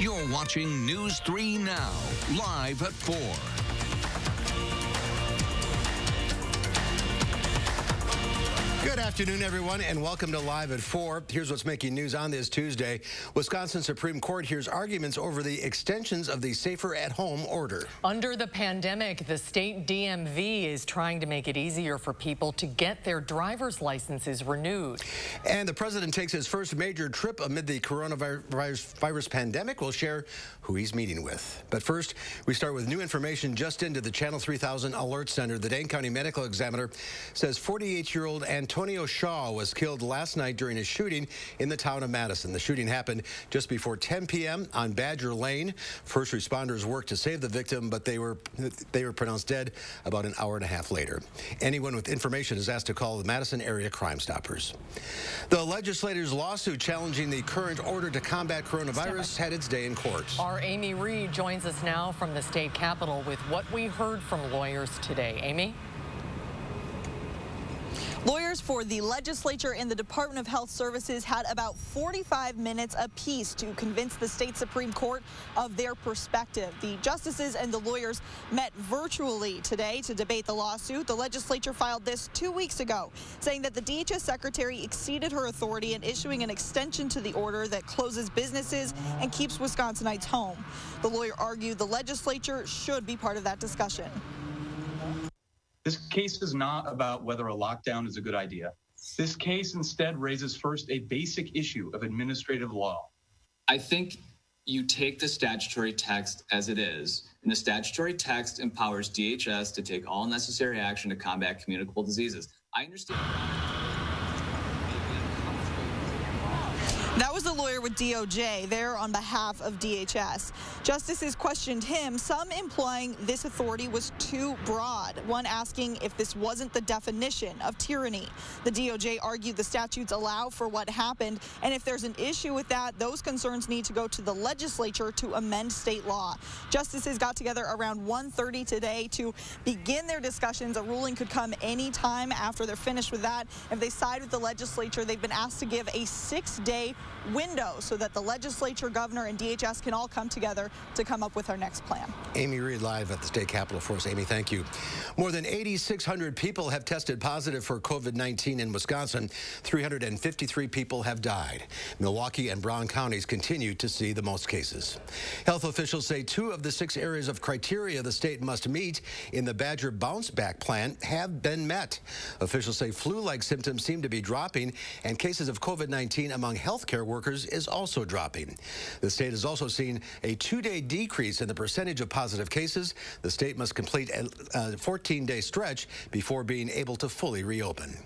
You're watching News 3 Now, live at 4. Good afternoon, everyone, and welcome to Live at 4. Here's what's making news on this Tuesday. Wisconsin Supreme Court hears arguments over the extensions of the Safer at Home order. Under the pandemic, the state DMV is trying to make it easier for people to get their driver's licenses renewed. And the president takes his first major trip amid the coronavirus pandemic. We'll share who he's meeting with. But first, we start with new information just into the Channel 3000 Alert Center. The Dane County Medical Examiner says 48-year-old Antonio Shaw was killed last night during a shooting in the town of Madison. The shooting happened just before 10 p.m. on Badger Lane. First responders worked to save the victim, but they were pronounced dead about an hour and a half later. Anyone with information is asked to call the Madison Area Crime Stoppers. The legislators' lawsuit challenging the current order to combat coronavirus had its day in court. Our Amy Reed joins us now from the state capitol with what we heard from lawyers today. Amy? Lawyers for the legislature and the Department of Health Services had about 45 minutes apiece to convince the state Supreme Court of their perspective. The justices and the lawyers met virtually today to debate the lawsuit. The legislature filed this 2 weeks ago, saying that the DHS secretary exceeded her authority in issuing an extension to the order that closes businesses and keeps Wisconsinites home. The lawyer argued the legislature should be part of that discussion. This case is not about whether a lockdown is a good idea. This case instead raises first a basic issue of administrative law. I think you take the statutory text as it is, and the statutory text empowers DHS to take all necessary action to combat communicable diseases. I understand. That was the lawyer with DOJ there on behalf of DHS. Justices questioned him, some implying this authority was too broad, one asking if this wasn't the definition of tyranny. The DOJ argued the statutes allow for what happened, and if there's an issue with that, those concerns need to go to the legislature to amend state law. Justices got together around 1:30 today to begin their discussions. A ruling could come any time after they're finished with that. If they side with the legislature, they've been asked to give a 6-day window so that the legislature, governor, and DHS can all come together to come up with our next plan. Amy Reed live at the state capitol for us. Amy, thank you. More than 8,600 people have tested positive for COVID-19 in Wisconsin. 353 people have died. Milwaukee and Brown counties continue to see the most cases. Health officials say 2 of the 6 areas of criteria the state must meet in the Badger Bounce Back Plan have been met. Officials say flu-like symptoms seem to be dropping, and cases of COVID-19 among healthcare workers is also dropping. The state has also seen a 2-day decrease in the percentage of positive cases. The state must complete a 14-day stretch before being able to fully reopen.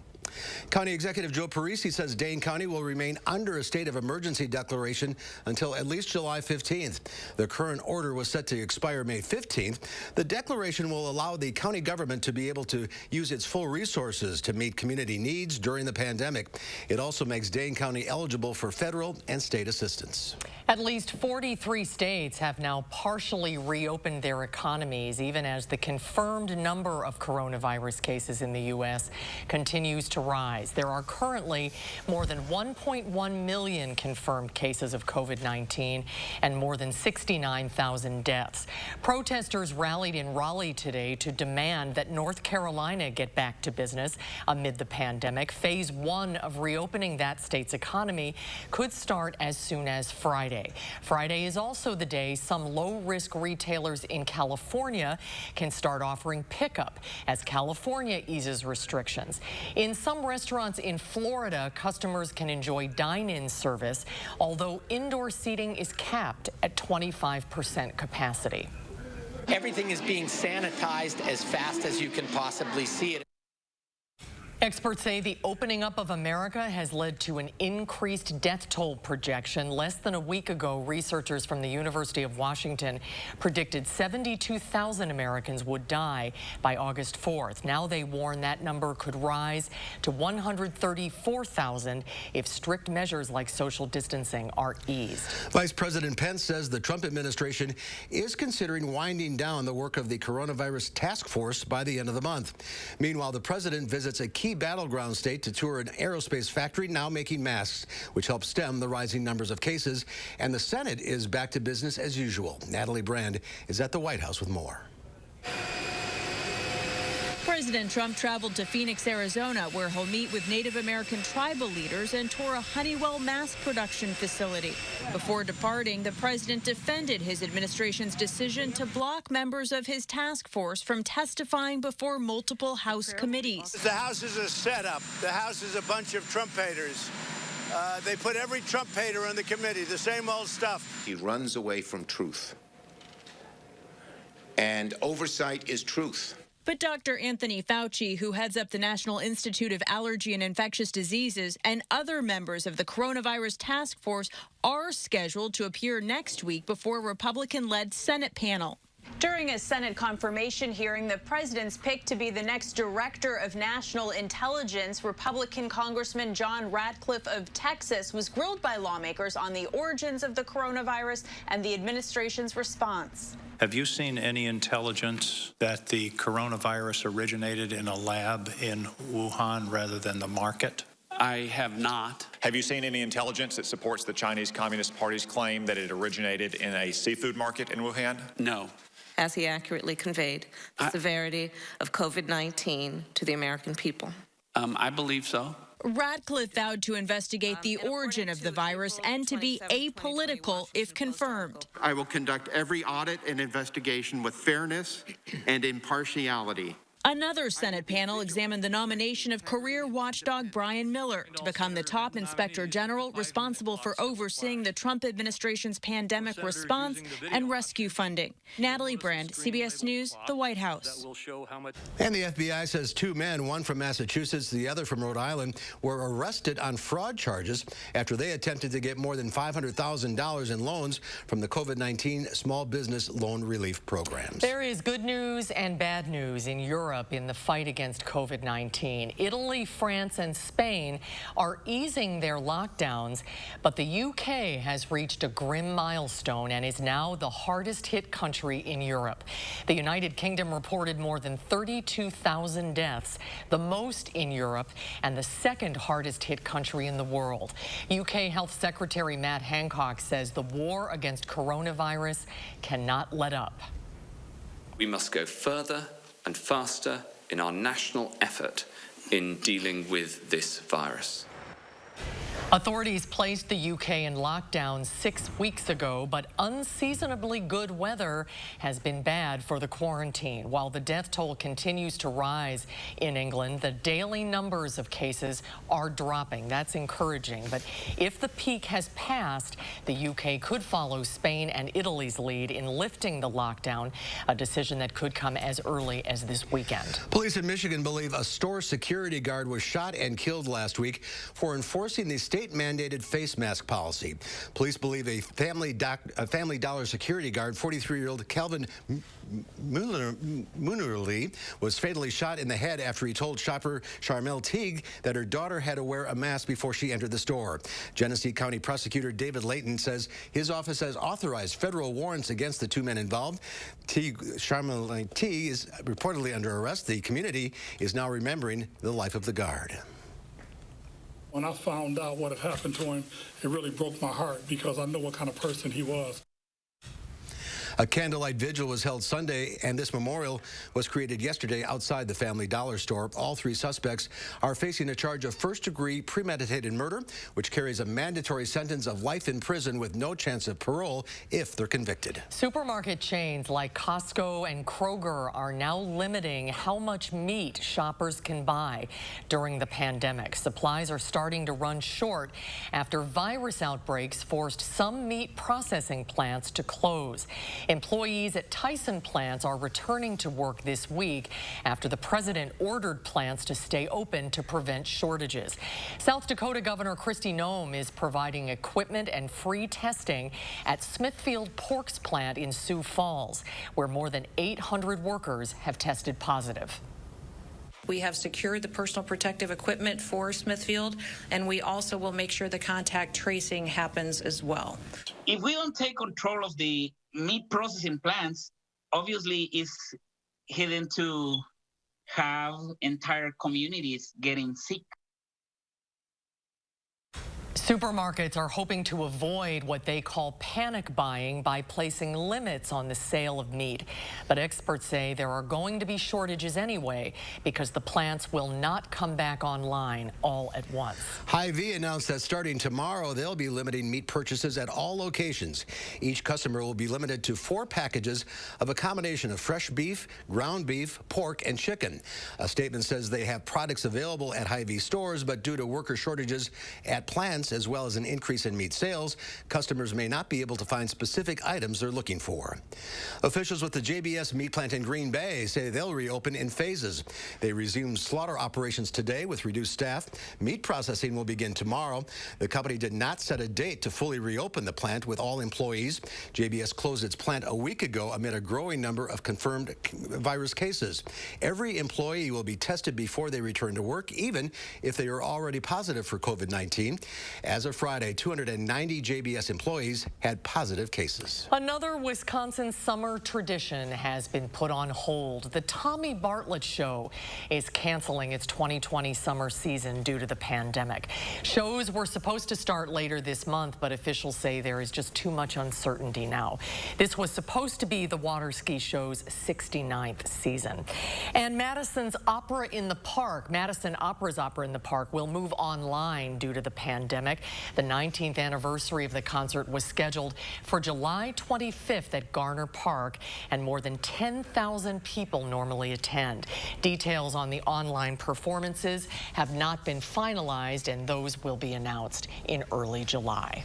County Executive Joe Parisi says Dane County will remain under a state of emergency declaration until at least July 15th. The current order was set to expire May 15th. The declaration will allow the county government to be able to use its full resources to meet community needs during the pandemic. It also makes Dane County eligible for federal and state assistance. At least 43 states have now partially reopened their economies, even as the confirmed number of coronavirus cases in the U.S. continues to rise. There are currently more than 1.1 million confirmed cases of COVID-19 and more than 69,000 deaths. Protesters rallied in Raleigh today to demand that North Carolina get back to business amid the pandemic. Phase 1 of reopening that state's economy could start as soon as Friday. Friday is also the day some low-risk retailers in California can start offering pickup as California eases restrictions. In some restaurants in Florida, customers can enjoy dine-in service, although indoor seating is capped at 25% capacity. Everything is being sanitized as fast as you can possibly see it. Experts say the opening up of America has led to an increased death toll projection. Less than a week ago, researchers from the University of Washington predicted 72,000 Americans would die by August 4th. Now they warn that number could rise to 134,000 if strict measures like social distancing are eased. Vice President Pence says the Trump administration is considering winding down the work of the coronavirus task force by the end of the month. Meanwhile, the president visits a key key battleground state to tour an aerospace factory now making masks, which helps stem the rising numbers of cases. And the Senate is back to business as usual. Natalie Brand is at the White House with more. President Trump traveled to Phoenix, Arizona, where he'll meet with Native American tribal leaders and tour a Honeywell mask production facility. Before departing, the president defended his administration's decision to block members of his task force from testifying before multiple House committees. The House is a setup. The House is a bunch of Trump haters. They put every Trump hater on the committee, the same old stuff. He runs away from truth. And oversight is truth. But Dr. Anthony Fauci, who heads up the National Institute of Allergy and Infectious Diseases, and other members of the coronavirus task force are scheduled to appear next week before a Republican-led Senate panel. During a Senate confirmation hearing, the president's pick to be the next director of national intelligence, Republican Congressman John Ratcliffe of Texas, was grilled by lawmakers on the origins of the coronavirus and the administration's response. Have you seen any intelligence that the coronavirus originated in a lab in Wuhan rather than the market? I have not. Have you seen any intelligence that supports the Chinese Communist Party's claim that it originated in a seafood market in Wuhan? No. Has he accurately conveyed the severity of COVID-19 to the American people? I believe so. Ratcliffe vowed to investigate the origin of the virus and to be apolitical if confirmed. I will conduct every audit and investigation with fairness and impartiality. Another Senate panel examined the nomination of career watchdog Brian Miller to become the top inspector general responsible for overseeing the Trump administration's pandemic response and rescue funding. Natalie Brand, CBS News, the White House. And the FBI says two men, one from Massachusetts, the other from Rhode Island, were arrested on fraud charges after they attempted to get more than $500,000 in loans from the COVID-19 Small Business Loan Relief Programs. There is good news and bad news in Europe in the fight against COVID-19. Italy, France, and Spain are easing their lockdowns, but the UK has reached a grim milestone and is now the hardest hit country in Europe. The United Kingdom reported more than 32,000 deaths, the most in Europe and the second hardest hit country in the world. UK Health Secretary Matt Hancock says the war against coronavirus cannot let up. We must go further and faster in our national effort in dealing with this virus. Authorities placed the UK in lockdown 6 weeks ago, but unseasonably good weather has been bad for the quarantine. While the death toll continues to rise in England, the daily numbers of cases are dropping. That's encouraging. But if the peak has passed, the UK could follow Spain and Italy's lead in lifting the lockdown, a decision that could come as early as this weekend. Police in Michigan believe a store security guard was shot and killed last week for enforcing the state-mandated face mask policy. Police believe a Family Dollar security guard, 43-year-old Calvin Moonerly, was fatally shot in the head after he told shopper Charmel Teague that her daughter had to wear a mask before she entered the store. Genesee County Prosecutor David Layton says his office has authorized federal warrants against the two men involved. Charmel Teague is reportedly under arrest. The community is now remembering the life of the guard. When I found out what had happened to him, it really broke my heart because I know what kind of person he was. A candlelight vigil was held Sunday, and this memorial was created yesterday outside the Family Dollar store. All three suspects are facing a charge of first-degree premeditated murder, which carries a mandatory sentence of life in prison with no chance of parole if they're convicted. Supermarket chains like Costco and Kroger are now limiting how much meat shoppers can buy during the pandemic. Supplies are starting to run short after virus outbreaks forced some meat processing plants to close. Employees at Tyson plants are returning to work this week after the president ordered plants to stay open to prevent shortages. South Dakota Governor Kristi Noem is providing equipment and free testing at Smithfield Pork's plant in Sioux Falls, where more than 800 workers have tested positive. We have secured the personal protective equipment for Smithfield, and we also will make sure the contact tracing happens as well. If we don't take control of the meat processing plants, obviously it's heading to have entire communities getting sick. Supermarkets are hoping to avoid what they call panic buying by placing limits on the sale of meat. But experts say there are going to be shortages anyway because the plants will not come back online all at once. Hy-Vee announced that starting tomorrow, they'll be limiting meat purchases at all locations. Each customer will be limited to 4 packages of a combination of fresh beef, ground beef, pork, and chicken. A statement says they have products available at Hy-Vee stores, but due to worker shortages at plants, as well as an increase in meat sales, customers may not be able to find specific items they're looking for. Officials with the JBS meat plant in Green Bay say they'll reopen in phases. They resumed slaughter operations today with reduced staff. Meat processing will begin tomorrow. The company did not set a date to fully reopen the plant with all employees. JBS closed its plant a week ago amid a growing number of confirmed virus cases. Every employee will be tested before they return to work, even if they are already positive for COVID-19. As of Friday, 290 JBS employees had positive cases. Another Wisconsin summer tradition has been put on hold. The Tommy Bartlett Show is canceling its 2020 summer season due to the pandemic. Shows were supposed to start later this month, but officials say there is just too much uncertainty now. This was supposed to be the water ski show's 69th season. And Madison's Opera in the Park, Madison Opera's Opera in the Park, will move online due to the pandemic. The 19th anniversary of the concert was scheduled for July 25th at Garner Park, and more than 10,000 people normally attend. Details on the online performances have not been finalized, and those will be announced in early July.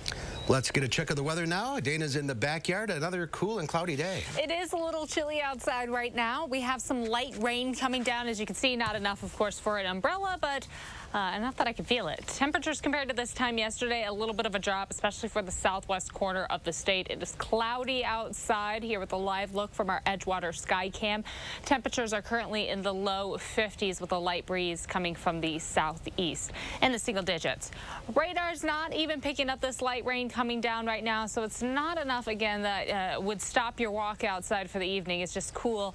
Let's get a check of the weather now. Dana's in the backyard. Another cool and cloudy day. It is a little chilly outside right now. We have some light rain coming down. As you can see, not enough, of course, for an umbrella, but enough that I can feel it. Temperatures compared to this time yesterday, a little bit of a drop, especially for the southwest corner of the state. It is cloudy outside here with a live look from our Edgewater sky cam. Temperatures are currently in the low 50s with a light breeze coming from the southeast in the single digits. Radar's not even picking up this light rain coming down right now, so it's not enough, again, that would stop your walk outside for the evening. It's just cool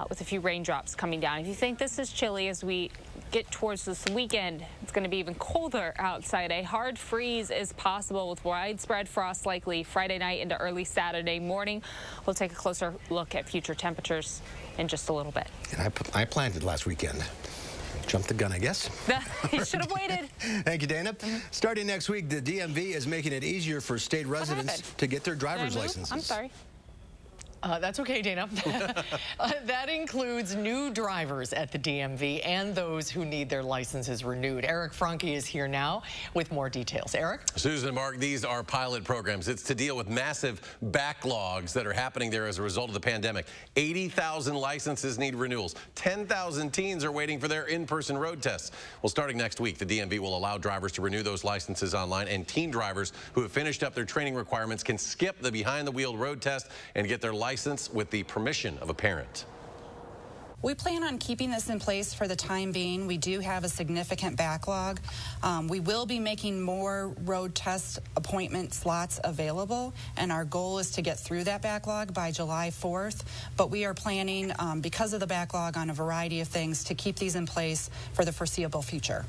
with a few raindrops coming down. If you think this is chilly as we get towards this weekend, it's going to be even colder outside. A hard freeze is possible with widespread frost likely Friday night into early Saturday morning. We'll take a closer look at future temperatures in just a little bit. And I planted last weekend. Jumped the gun, I guess. You should have waited. Thank you, Dana. Starting next week, the DMV is making it easier for state residents to get their driver's licenses. I'm sorry. That's okay, Dana. That includes new drivers at the DMV and those who need their licenses renewed. Eric Franke is here now with more details. Eric? Susan and Mark, these are pilot programs. It's to deal with massive backlogs that are happening there as a result of the pandemic. 80,000 licenses need renewals. 10,000 teens are waiting for their in-person road tests. Well, starting next week, the DMV will allow drivers to renew those licenses online, and teen drivers who have finished up their training requirements can skip the behind-the-wheel road test and get their license with the permission of a parent. We plan on keeping this in place for the time being. We do have a significant backlog. We will be making more road test appointment slots available, and our goal is to get through that backlog by July 4th. But we are planning, because of the backlog, on a variety of things to keep these in place for the foreseeable future.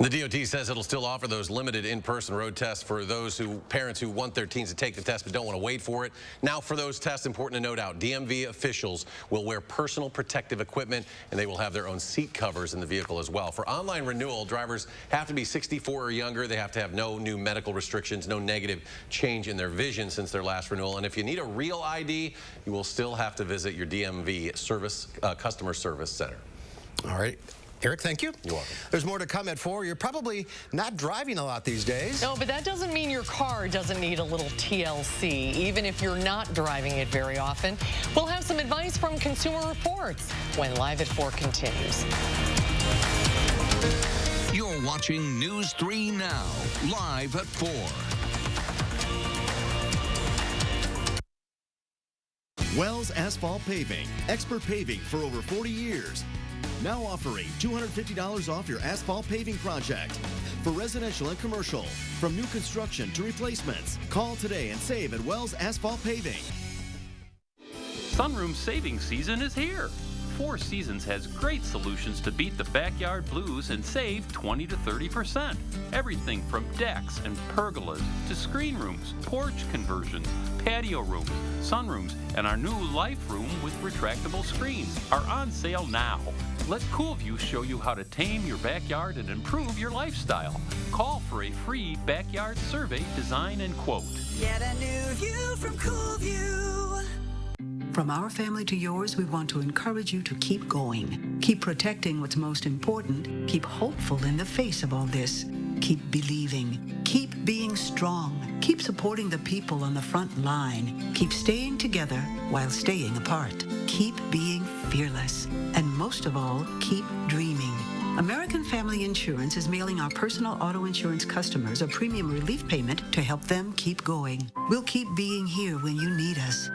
The DOT says it'll still offer those limited in-person road tests for those parents who want their teens to take the test but don't want to wait for it. Now, for those tests, important to note out, DMV officials will wear personal protective equipment, and they will have their own seat covers in the vehicle as well. For online renewal, drivers have to be 64 or younger. They have to have no new medical restrictions, no negative change in their vision since their last renewal. And if you need a real ID, you will still have to visit your DMV customer service center. All right. Eric, thank you. You're welcome. There's more to come at 4. You're probably not driving a lot these days. No, but that doesn't mean your car doesn't need a little TLC, even if you're not driving it very often. We'll have some advice from Consumer Reports when Live at 4 continues. You're watching News 3 Now, Live at 4. Wells Asphalt Paving, expert paving for over 40 years. Now offering $250 off your asphalt paving project. For residential and commercial, from new construction to replacements. Call today and save at Wells Asphalt Paving. Sunroom savings season is here. Four Seasons has great solutions to beat the backyard blues and save 20 to 30%. Everything from decks and pergolas to screen rooms, porch conversions, patio rooms, sunrooms, and our new life room with retractable screens are on sale now. Let CoolView show you how to tame your backyard and improve your lifestyle. Call for a free backyard survey, design, and quote. Get a new view from CoolView. From our family to yours, we want to encourage you to keep going. Keep protecting what's most important. Keep hopeful in the face of all this. Keep believing. Keep being strong. Keep supporting the people on the front line. Keep staying together while staying apart. Keep being fearless. And most of all, keep dreaming. American Family Insurance is mailing our personal auto insurance customers a premium relief payment to help them keep going. We'll keep being here when you need us.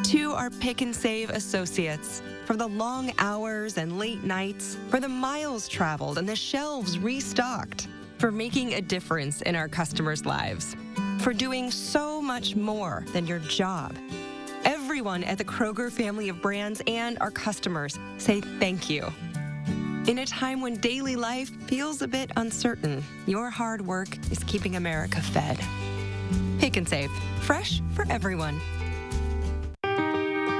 To our Pick and Save associates, for the long hours and late nights, for the miles traveled and the shelves restocked, for making a difference in our customers' lives, for doing so much more than your job. Everyone at the Kroger family of brands and our customers say thank you. In a time when daily life feels a bit uncertain, your hard work is keeping America fed. Pick and Save, fresh for everyone.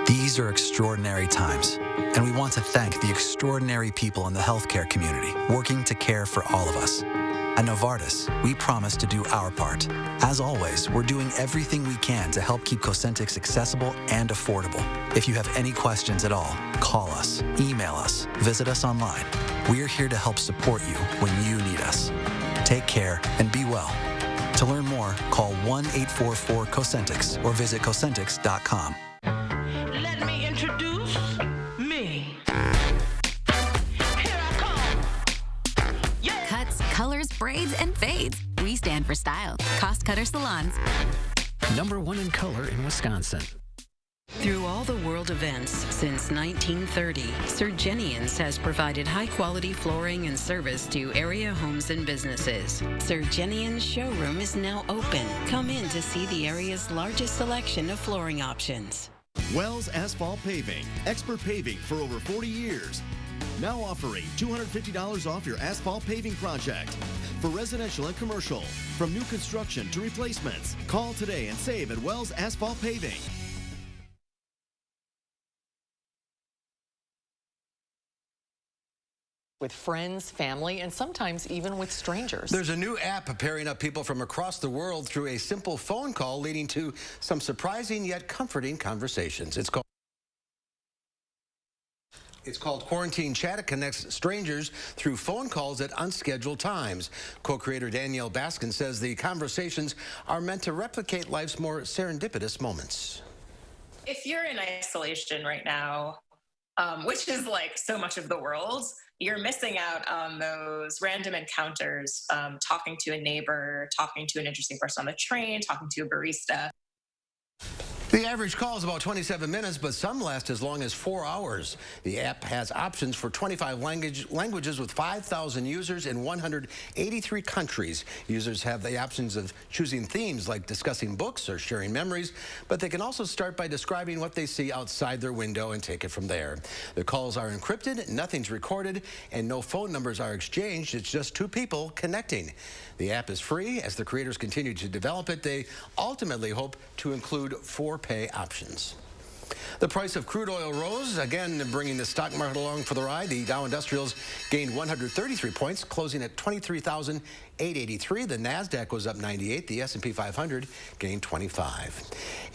These are extraordinary times, and we want to thank the extraordinary people in the healthcare community working to care for all of us. At Novartis, we promise to do our part. As always, we're doing everything we can to help keep Cosentyx accessible and affordable. If you have any questions at all, call us, email us, visit us online. We're here to help support you when you need us. Take care and be well. To learn more, call 1-844-COSENTYX or visit Cosentyx.com. Let me introduce me. Cuts, colors, braids, and fades. We stand for style. Cost Cutter Salons. #1 in color in Wisconsin. Through all the world events since 1930, Surgenians has provided high-quality flooring and service to area homes and businesses. Surgenian's showroom is now open. Come in to see the area's largest selection of flooring options. Wells Asphalt Paving, expert paving for over 40 years. Now offering $250 off your asphalt paving project. For residential and commercial, from new construction to replacements. Call today and save at Wells Asphalt Paving. With friends, family, and sometimes even with strangers. There's a new app pairing up people from across the world through a simple phone call, leading to some surprising yet comforting conversations. It's called Quarantine Chat. It connects strangers through phone calls at unscheduled times. Co-creator Danielle Baskin says the conversations are meant to replicate life's more serendipitous moments. If you're in isolation right now, which is like so much of the world, you're missing out on those random encounters, talking to a neighbor, talking to an interesting person on the train, talking to a barista. The average call is about 27 minutes, but some last as long as 4 hours. The app has options for 25 languages with 5,000 users in 183 countries. Users have the options of choosing themes like discussing books or sharing memories, but they can also start by describing what they see outside their window and take it from there. The calls are encrypted, nothing's recorded, and no phone numbers are exchanged. It's just two people connecting. The app is free. As the creators continue to develop it, they ultimately hope to include 4-pay options. The price of crude oil rose, again bringing the stock market along for the ride. The Dow Industrials gained 133 points, closing at 23,883. The NASDAQ was up 98. The S&P 500 gained 25.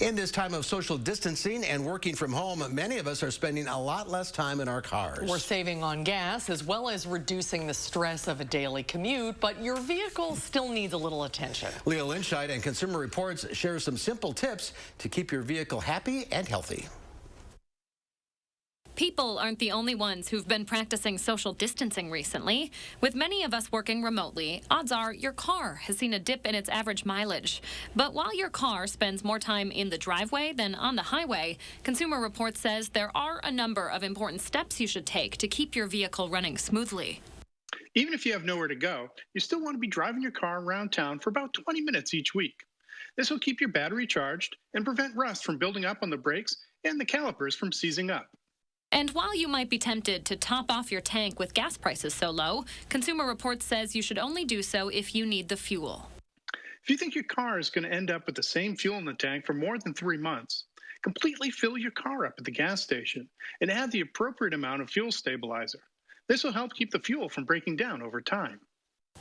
In this time of social distancing and working from home, many of us are spending a lot less time in our cars. We're saving on gas as well as reducing the stress of a daily commute, but your vehicle still needs a little attention. Leah Lynchite and Consumer Reports share some simple tips to keep your vehicle happy and healthy. People aren't the only ones who've been practicing social distancing recently. With many of us working remotely, odds are your car has seen a dip in its average mileage. But while your car spends more time in the driveway than on the highway, Consumer Reports says there are a number of important steps you should take to keep your vehicle running smoothly. Even if you have nowhere to go, you still want to be driving your car around town for about 20 minutes each week. This will keep your battery charged and prevent rust from building up on the brakes and the calipers from seizing up. And while you might be tempted to top off your tank with gas prices so low, Consumer Reports says you should only do so if you need the fuel. If you think your car is going to end up with the same fuel in the tank for more than 3 months, completely fill your car up at the gas station and add the appropriate amount of fuel stabilizer. This will help keep the fuel from breaking down over time.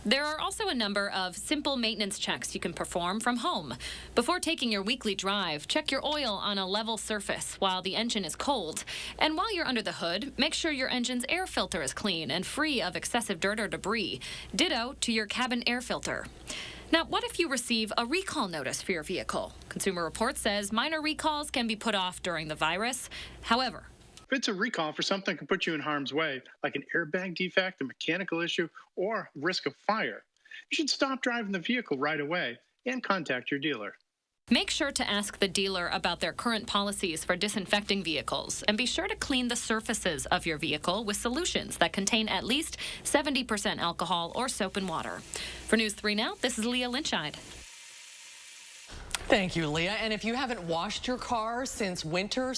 There are also a number of simple maintenance checks you can perform from home. Before taking your weekly drive, check your oil on a level surface while the engine is cold. And while you're under the hood, make sure your engine's air filter is clean and free of excessive dirt or debris. Ditto to your cabin air filter. Now, what if you receive a recall notice for your vehicle? Consumer Reports says minor recalls can be put off during the virus. However, if it's a recall for something that can put you in harm's way, like an airbag defect, a mechanical issue, or risk of fire, you should stop driving the vehicle right away and contact your dealer. make sure to ask the dealer about their current policies for disinfecting vehicles, and be sure to clean the surfaces of your vehicle with solutions that contain at least 70% alcohol or soap and water. For News 3 Now, this is Leah Lynchide. Thank you, Leah. And if you haven't washed your car since winter,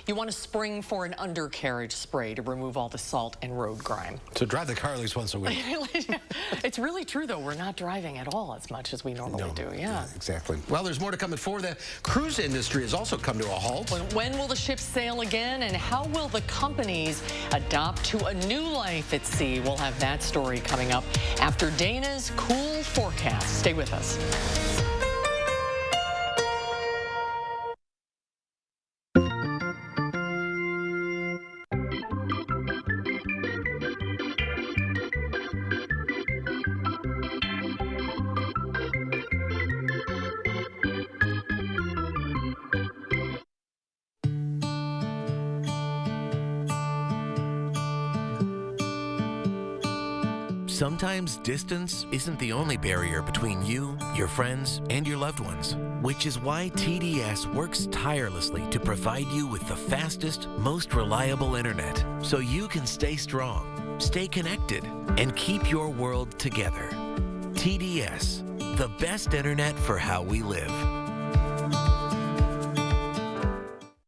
you want to spring for an undercarriage spray to remove all the salt and road grime. So drive the car at least once a week. It's really true, though. We're not driving at all as much as we normally do. Yeah, exactly. Well, there's more to come at 4. The cruise industry has also come to a halt. When will the ships sail again, and how will the companies adopt to a new life at sea? We'll have that story coming up after Dana's cool forecast. Stay with us. Sometimes distance isn't the only barrier between you, your friends, and your loved ones, which is why TDS works tirelessly to provide you with the fastest, most reliable internet, so you can stay strong, stay connected, and keep your world together. TDS, the best internet for how we live.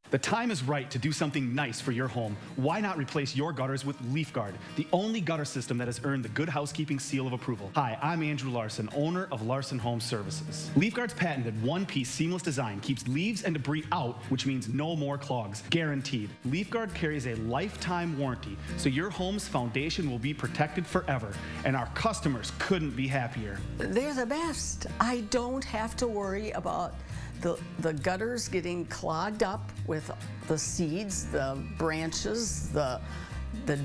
The time is right to do something nice for your home. Why not replace your gutters with LeafGuard, the only gutter system that has earned the Good Housekeeping seal of approval? Hi, I'm Andrew Larson, owner of Larson Home Services. LeafGuard's patented one-piece seamless design keeps leaves and debris out, which means no more clogs, guaranteed. LeafGuard carries a lifetime warranty, so your home's foundation will be protected forever, and our customers couldn't be happier. They're the best. I don't have to worry about the gutters getting clogged up with the seeds, the branches, the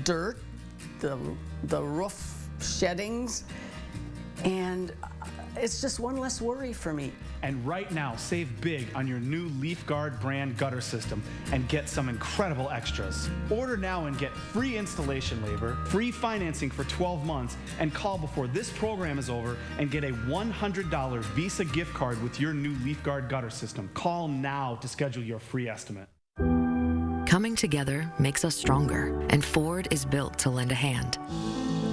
dirt, the roof sheddings, and it's just one less worry for me. And right now, save big on your new LeafGuard brand gutter system and get some incredible extras. Order now and get free installation labor, free financing for 12 months, and call before this program is over and get a $100 Visa gift card with your new LeafGuard gutter system. Call now to schedule your free estimate. Coming together makes us stronger, and Ford is built to lend a hand.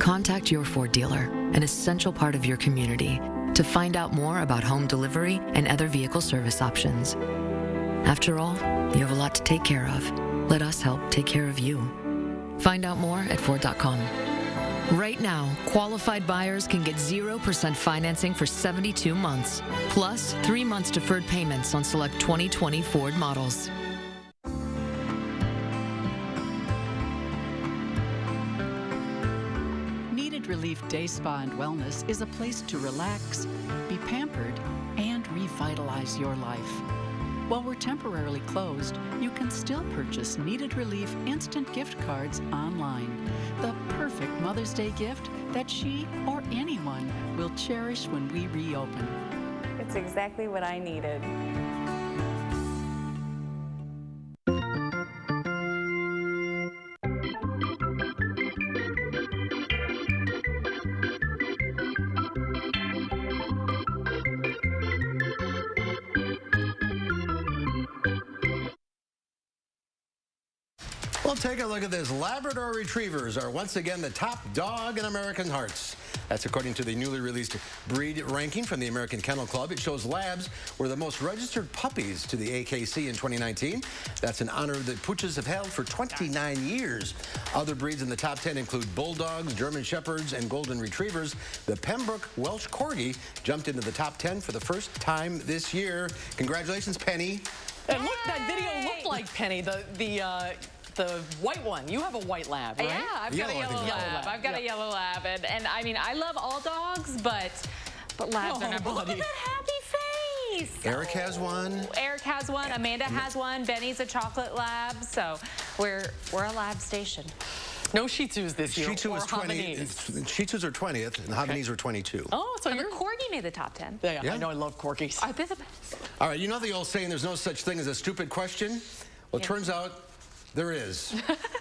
Contact your Ford dealer, an essential part of your community, to find out more about home delivery and other vehicle service options. After all, you have a lot to take care of. Let us help take care of you. Find out more at Ford.com. Right now, qualified buyers can get 0% financing for 72 months, plus 3 months deferred payments on select 2020 Ford models. Relief Day Spa and Wellness is a place to relax, be pampered, and revitalize your life. While we're temporarily closed, you can still purchase Needed Relief instant gift cards online. The perfect Mother's Day gift that she or anyone will cherish when we reopen. It's exactly what I needed. Well, take a look at this. Labrador Retrievers are once again the top dog in American hearts. That's according to the newly released breed ranking from the American Kennel Club. It shows labs were the most registered puppies to the AKC in 2019. That's an honor that pooches have held for 29 years. Other breeds in the top 10 include bulldogs, German shepherds, and golden retrievers. The Pembroke Welsh Corgi jumped into the top 10 for the first time this year. Congratulations, Penny. And look, that video looked like Penny, the white one. You have a white lab, right? Yeah, I've got a yellow lab. I've got a yellow lab, and I mean, I love all dogs, but labs are number one. Look at that happy face. Eric has one. Eric has one. Amanda has one. Benny's a chocolate lab. So we're a lab station. No Shih Tzus this year. Shih Tzu is 20. Shih Tzus are 20th, and Havanese are 22. Oh, so your Corgi made the top 10. Yeah, I know. I love Corgis. Are they the best? All right, you know the old saying, there's no such thing as a stupid question? Well, it turns out there is.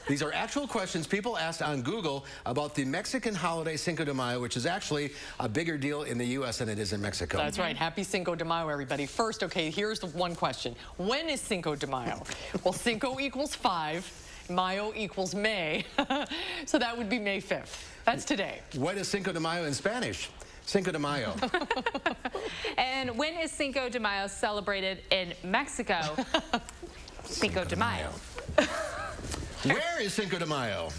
These are actual questions people asked on Google about the Mexican holiday Cinco de Mayo, which is actually a bigger deal in the U.S. than it is in Mexico. That's right. Happy Cinco de Mayo, everybody. First, okay, here's the one question. When is Cinco de Mayo? Well, Cinco equals 5. Mayo equals May. So that would be May 5th. That's today. What is Cinco de Mayo in Spanish? Cinco de Mayo. And when is Cinco de Mayo celebrated in Mexico? Cinco de Mayo. Where is Cinco de Mayo?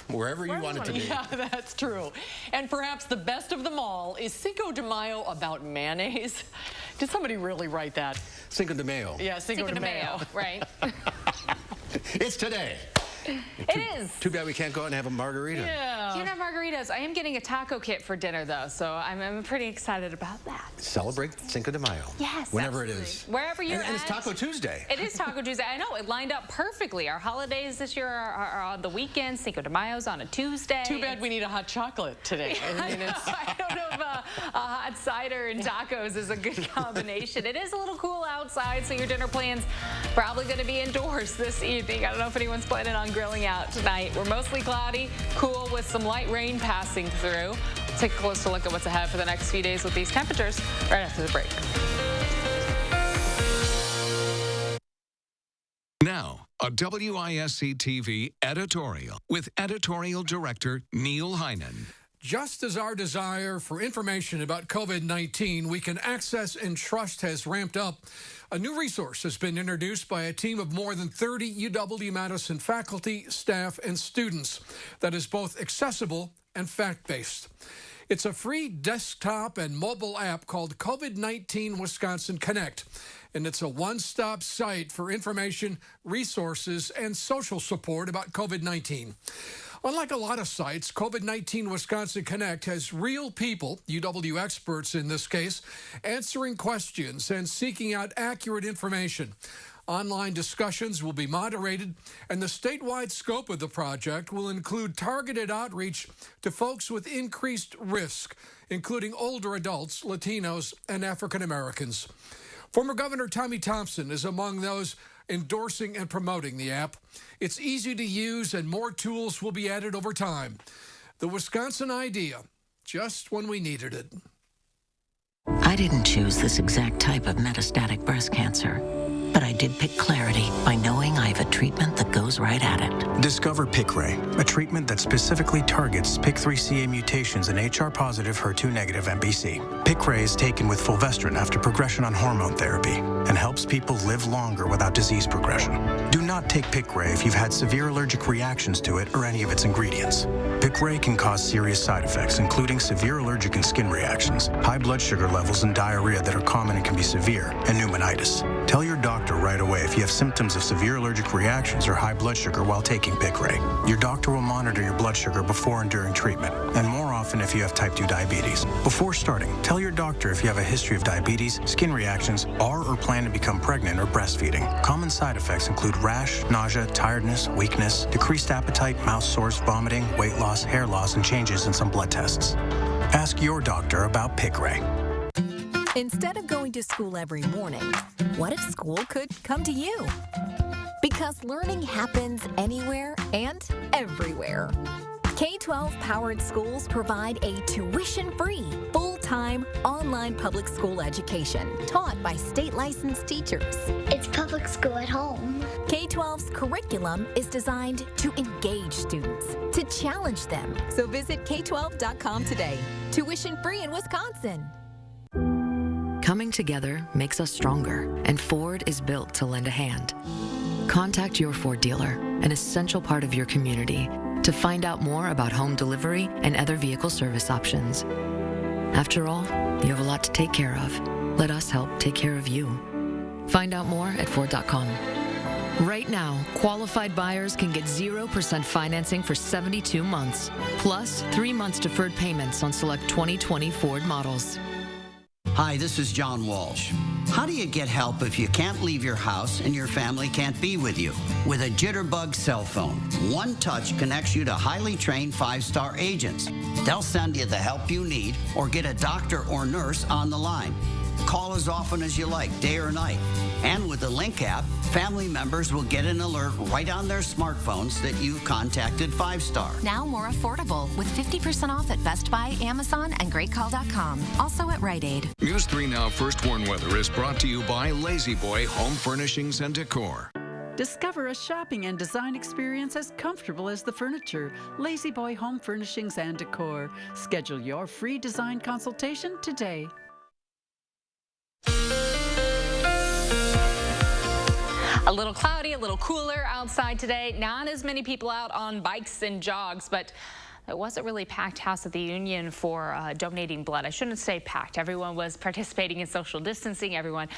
Wherever you want it to be. Yeah, that's true. And perhaps the best of them all is Cinco de Mayo about mayonnaise. Did somebody really write that? Cinco de Mayo. Yeah, Cinco de Mayo. Right. It's today. It is. Too bad we can't go out and have a margarita. Yeah. Can't have margaritas. I am getting a taco kit for dinner, though, so I'm pretty excited about that. Celebrate Cinco de Mayo. Yes. Whenever it is. Wherever you're at. And it's Taco Tuesday. It is Taco Tuesday. I know. It lined up perfectly. Our holidays this year are on the weekend. Cinco de Mayo's on a Tuesday. Too bad we need a hot chocolate today. I don't know if a hot cider and tacos is a good combination. It is a little cool outside, so your dinner plan's probably going to be indoors this evening. I don't know if anyone's planning on grilling out tonight. We're mostly cloudy, cool with some light rain passing through. We'll take a closer look at what's ahead for the next few days with these temperatures right after the break. Now, a WISC-TV editorial with editorial director Neil Heinen. Just as our desire for information about COVID-19 we can access and trust has ramped up, a new resource has been introduced by a team of more than 30 UW-Madison faculty, staff, and students that is both accessible and fact-based. It's a free desktop and mobile app called COVID-19 Wisconsin Connect, and it's a one-stop site for information, resources, and social support about COVID-19. Unlike a lot of sites, COVID-19 Wisconsin Connect has real people, UW experts in this case, answering questions and seeking out accurate information. Online discussions will be moderated, and the statewide scope of the project will include targeted outreach to folks with increased risk, including older adults, Latinos, and African Americans. Former Governor Tommy Thompson is among those endorsing and promoting the app. It's easy to use, and more tools will be added over time. The Wisconsin idea, just when we needed it. I didn't choose this exact type of metastatic breast cancer, but I did pick clarity by knowing I have a treatment that goes right at it. Discover Piqray, a treatment that specifically targets PIK3CA mutations in HR-positive, HER2-negative MBC. Piqray is taken with fulvestrant after progression on hormone therapy and helps people live longer without disease progression. Do not take Piqray if you've had severe allergic reactions to it or any of its ingredients. Piqray can cause serious side effects, including severe allergic and skin reactions, high blood sugar levels and diarrhea that are common and can be severe, and pneumonitis. Tell your doctor right away if you have symptoms of severe allergic reactions or high blood sugar while taking Piqray. Your doctor will monitor your blood sugar before and during treatment, and more often if you have type 2 diabetes. Before starting, tell your doctor if you have a history of diabetes, skin reactions, are or plan to become pregnant or breastfeeding. Common side effects include rash, nausea, tiredness, weakness, decreased appetite, mouth sores, vomiting, weight loss, hair loss, and changes in some blood tests. Ask your doctor about Piqray. Instead of going to school every morning, what if school could come to you? Because learning happens anywhere and everywhere. K-12 powered schools provide a tuition-free, full real-time, online public school education taught by state-licensed teachers. It's public school at home. K-12's curriculum is designed to engage students, to challenge them. So visit K12.com today. Tuition free in Wisconsin. Coming together makes us stronger, and Ford is built to lend a hand. Contact your Ford dealer, an essential part of your community, to find out more about home delivery and other vehicle service options. After all, you have a lot to take care of. Let us help take care of you. Find out more at Ford.com. Right now, qualified buyers can get 0% financing for 72 months, plus 3 months deferred payments on select 2020 Ford models. Hi, this is John Walsh. How do you get help if you can't leave your house and your family can't be with you? With a Jitterbug cell phone, one touch connects you to highly trained 5-star agents. They'll send you the help you need or get a doctor or nurse on the line. Call as often as you like, day or night. And with the Link app, family members will get an alert right on their smartphones that you've contacted 5-star. Now more affordable with 50% off at Best Buy, Amazon, and GreatCall.com. Also at Rite Aid. News 3 Now First Warn Weather is brought to you by Lazy Boy Home Furnishings and Decor. Discover a shopping and design experience as comfortable as the furniture. Lazy Boy Home Furnishings and Decor. Schedule your free design consultation today. A little cloudy, a little cooler outside today. Not as many people out on bikes and jogs, but it wasn't really packed House of the Union for donating blood. I shouldn't say packed. Everyone was participating in social distancing. Everyone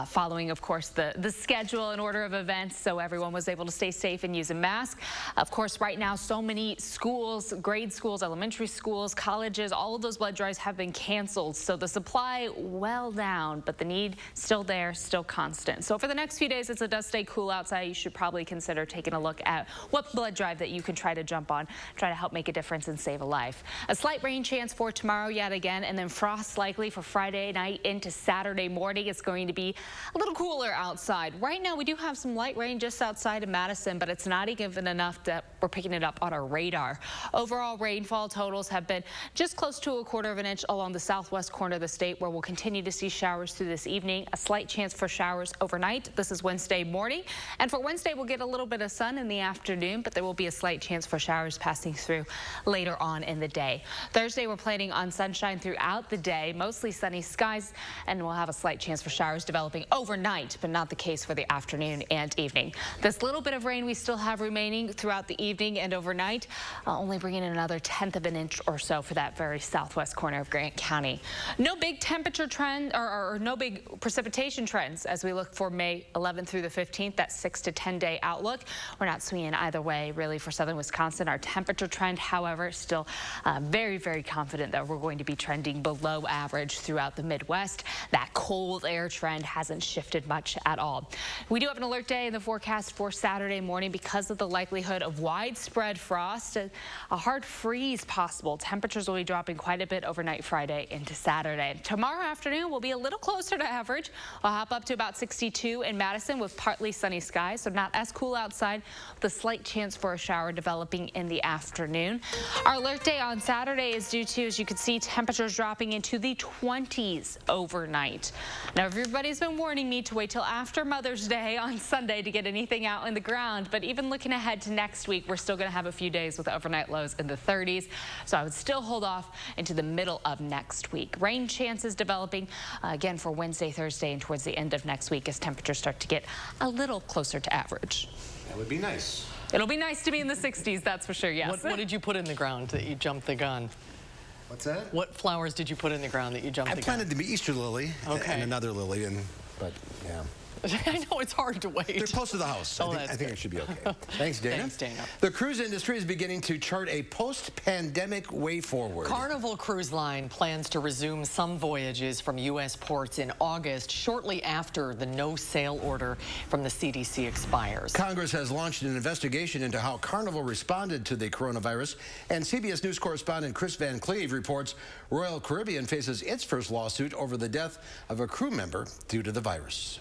following, of course, the schedule and order of events, so everyone was able to stay safe and use a mask. Of course, right now, so many schools, grade schools, elementary schools, colleges, all of those blood drives have been canceled. So the supply well down, but the need still there, still constant. So for the next few days, as it does stay cool outside, you should probably consider taking a look at what blood drive that you can try to jump on, try to help make a difference and save a life. A slight rain chance for tomorrow yet again, and then frost likely for Friday night into Saturday morning. It's going to be a little cooler outside. Right now, we do have some light rain just outside of Madison, but it's not even enough that we're picking it up on our radar. Overall rainfall totals have been just close to 1/4 inch along the southwest corner of the state, where we'll continue to see showers through this evening. A slight chance for showers overnight. This is Wednesday morning, and for Wednesday, we'll get a little bit of sun in the afternoon, but there will be a slight chance for showers passing through later on in the day. Thursday, we're planning on sunshine throughout the day, mostly sunny skies, and we'll have a slight chance for showers developing overnight, but not the case for the afternoon and evening. This little bit of rain we still have remaining throughout the evening and overnight, only bringing in another 1/10 of an inch or so for that very southwest corner of Grant County. No big temperature trend or no big precipitation trends as we look for May 11th through the 15th, that 6 to 10 day outlook. We're not swinging either way really for southern Wisconsin. Our temperature trend, however, still very, very confident that we're going to be trending below average throughout the Midwest. That cold air trend hasn't shifted much at all. We do have an alert day in the forecast for Saturday morning because of the likelihood of widespread frost. A hard freeze possible. Temperatures will be dropping quite a bit overnight Friday into Saturday. Tomorrow afternoon will be a little closer to average. We'll hop up to about 62 in Madison with partly sunny skies, so not as cool outside, with a slight chance for a shower developing in the afternoon. Our alert day on Saturday is due to, as you can see, temperatures dropping into the 20s overnight. Now, everybody's been warning me to wait till after Mother's Day on Sunday to get anything out in the ground, but even looking ahead to next week, we're still going to have a few days with overnight lows in the 30s, so I would still hold off into the middle of next week. Rain chances developing again for Wednesday, Thursday, and towards the end of next week as temperatures start to get a little closer to average. That would be nice. It'll be nice to be in the 60s, that's for sure, yes. What did you put in the ground that you jumped the gun? What's that? What flowers did you put in the ground that you jumped the gun? I planted the Easter lily and another lily, but yeah. I know it's hard to wait. They're close to the house. Oh, I think it should be okay. Thanks, Dana. Thanks, Dana. The cruise industry is beginning to chart a post-pandemic way forward. Carnival Cruise Line plans to resume some voyages from U.S. ports in August, shortly after the no-sail order from the CDC expires. Congress has launched an investigation into how Carnival responded to the coronavirus, and CBS News correspondent Chris Van Cleve reports Royal Caribbean faces its first lawsuit over the death of a crew member due to the virus.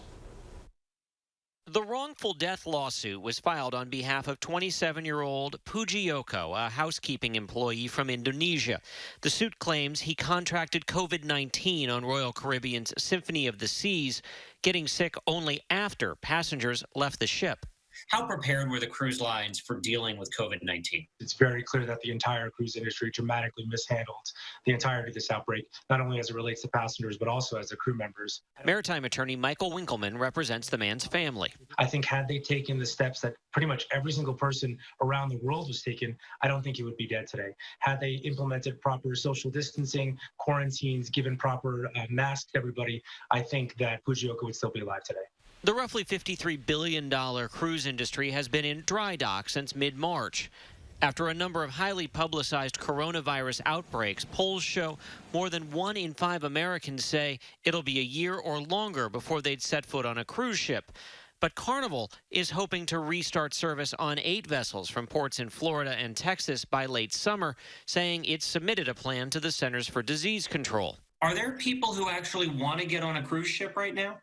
The wrongful death lawsuit was filed on behalf of 27-year-old Pujioko, a housekeeping employee from Indonesia. The suit claims he contracted COVID-19 on Royal Caribbean's Symphony of the Seas, getting sick only after passengers left the ship. How prepared were the cruise lines for dealing with COVID-19? It's very clear that the entire cruise industry dramatically mishandled the entirety of this outbreak, not only as it relates to passengers, but also as the crew members. Maritime attorney Michael Winkleman represents the man's family. I think had they taken the steps that pretty much every single person around the world was taking, I don't think he would be dead today. Had they implemented proper social distancing, quarantines, given proper masks to everybody, I think that Pujioko would still be alive today. The roughly $53 billion cruise industry has been in dry dock since mid-March. After a number of highly publicized coronavirus outbreaks, polls show more than 1 in 5 Americans say it'll be a year or longer before they'd set foot on a cruise ship. But Carnival is hoping to restart service on 8 vessels from ports in Florida and Texas by late summer, saying it's submitted a plan to the Centers for Disease Control. Are there people who actually want to get on a cruise ship right now?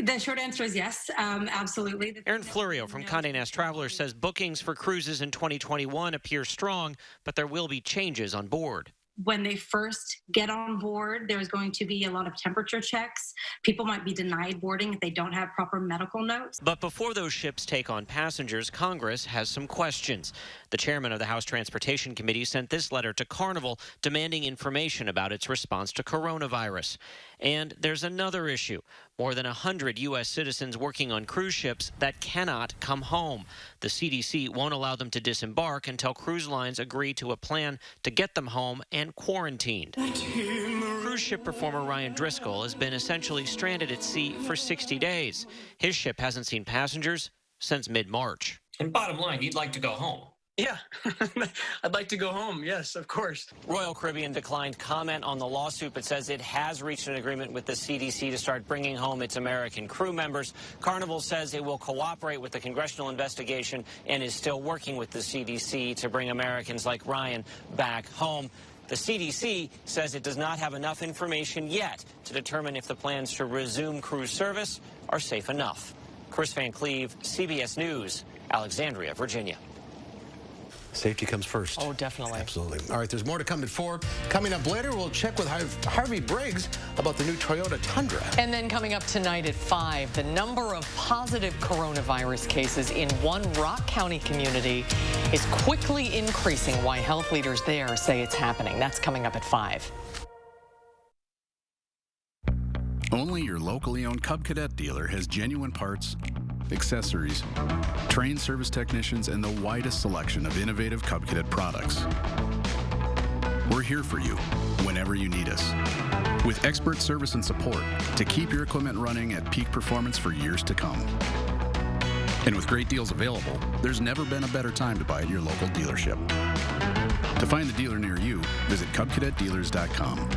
The short answer is yes, absolutely. Aaron Florio from Condé Nast Travelers says bookings for cruises in 2021 appear strong, but there will be changes on board. When they first get on board, there's going to be a lot of temperature checks. People might be denied boarding if they don't have proper medical notes. But before those ships take on passengers, Congress has some questions. The chairman of the House Transportation Committee sent this letter to Carnival demanding information about its response to coronavirus. And there's another issue. More than 100 U.S. citizens working on cruise ships that cannot come home. The CDC won't allow them to disembark until cruise lines agree to a plan to get them home and quarantined. Cruise ship performer Ryan Driscoll has been essentially stranded at sea for 60 days. His ship hasn't seen passengers since mid-March. And bottom line, you'd like to go home. Yeah, I'd like to go home. Yes, of course. Royal Caribbean declined comment on the lawsuit, but says it has reached an agreement with the CDC to start bringing home its American crew members. Carnival says it will cooperate with the congressional investigation and is still working with the CDC to bring Americans like Ryan back home. The CDC says it does not have enough information yet to determine if the plans to resume cruise service are safe enough. Chris Van Cleve, CBS News, Alexandria, Virginia. Safety comes first. Oh, definitely. Absolutely. All right, there's more to come at 4. Coming up later, we'll check with Harvey Briggs about the new Toyota Tundra. And then coming up tonight at 5, the number of positive coronavirus cases in one Rock County community is quickly increasing. Why health leaders there say it's happening. That's coming up at 5. Only your locally owned Cub Cadet dealer has genuine parts, accessories, trained service technicians, and the widest selection of innovative Cub Cadet products. We're here for you whenever you need us, with expert service and support to keep your equipment running at peak performance for years to come. And with great deals available, there's never been a better time to buy at your local dealership. To find the dealer near you, visit CubCadetDealers.com.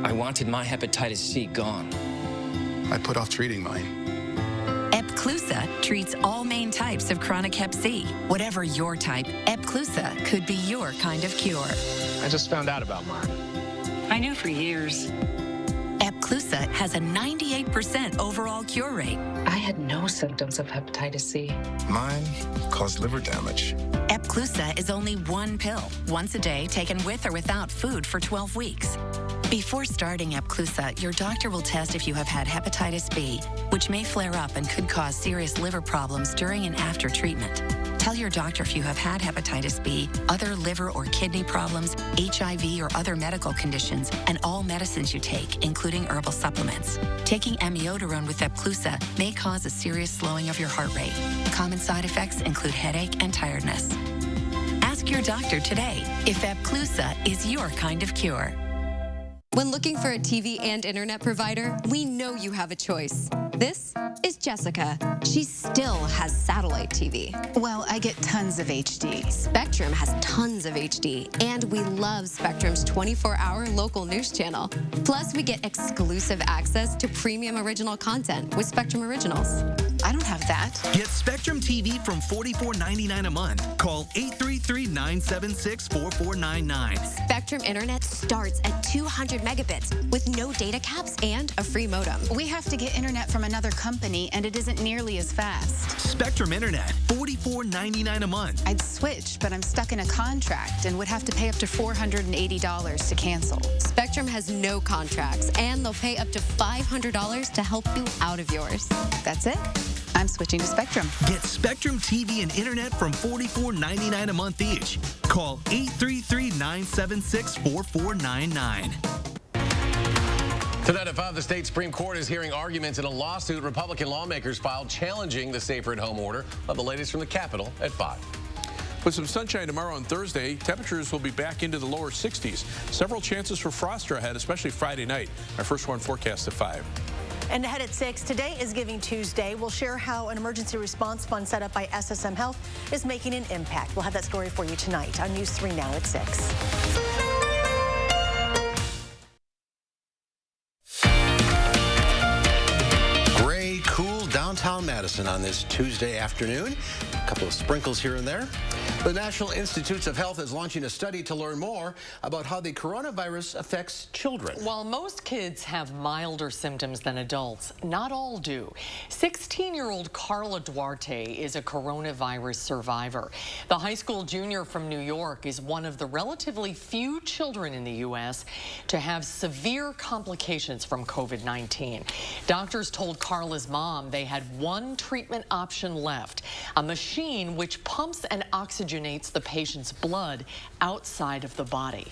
I wanted my hepatitis C gone. I put off treating mine. Epclusa treats all main types of chronic hep C. Whatever your type, Epclusa could be your kind of cure. I just found out about mine. I knew for years. Epclusa has a 98% overall cure rate. I had no symptoms of hepatitis C. Mine caused liver damage. Epclusa is only 1 pill, once a day, taken with or without food for 12 weeks. Before starting Epclusa, your doctor will test if you have had hepatitis B, which may flare up and could cause serious liver problems during and after treatment. Tell your doctor if you have had hepatitis B, other liver or kidney problems, HIV or other medical conditions, and all medicines you take, including herbal supplements. Taking amiodarone with Epclusa may cause a serious slowing of your heart rate. Common side effects include headache and tiredness. Ask your doctor today if Epclusa is your kind of cure. When looking for a TV and internet provider, we know you have a choice. This is Jessica. She still has satellite TV. Well, I get tons of HD. Spectrum has tons of HD, and we love Spectrum's 24-hour local news channel. Plus, we get exclusive access to premium original content with Spectrum Originals. I I don't have that. Get Spectrum TV from $44.99 a month. Call 833-976-4499. Spectrum Internet starts at 200 megabits with no data caps and a free modem. We have to get internet from another company, and it isn't nearly as fast. Spectrum Internet, $44.99 a month. I'd switch, but I'm stuck in a contract and would have to pay up to $480 to cancel. Spectrum has no contracts, and they'll pay up to $500 to help you out of yours. That's it. I'm switching to Spectrum. Get Spectrum TV and Internet from $44.99 a month each. Call 833-976-4499. Tonight at 5, the state Supreme Court is hearing arguments in a lawsuit Republican lawmakers filed challenging the safer-at-home order. We'll have the latest from the Capitol at 5. With some sunshine tomorrow and Thursday, temperatures will be back into the lower 60s. Several chances for frost are ahead, especially Friday night. Our first one forecast at 5. And ahead at 6, today is Giving Tuesday. We'll share how an emergency response fund set up by SSM Health is making an impact. We'll have that story for you tonight on News 3 Now at 6. Gray, cool downtown Madison on this Tuesday afternoon. A couple of sprinkles here and there. The National Institutes of Health is launching a study to learn more about how the coronavirus affects children. While most kids have milder symptoms than adults, not all do. 16-year-old Carla Duarte is a coronavirus survivor. The high school junior from New York is one of the relatively few children in the U.S. to have severe complications from COVID-19. Doctors told Carla's mom they had one treatment option left, a machine which pumps and oxygenates the patient's blood outside of the body.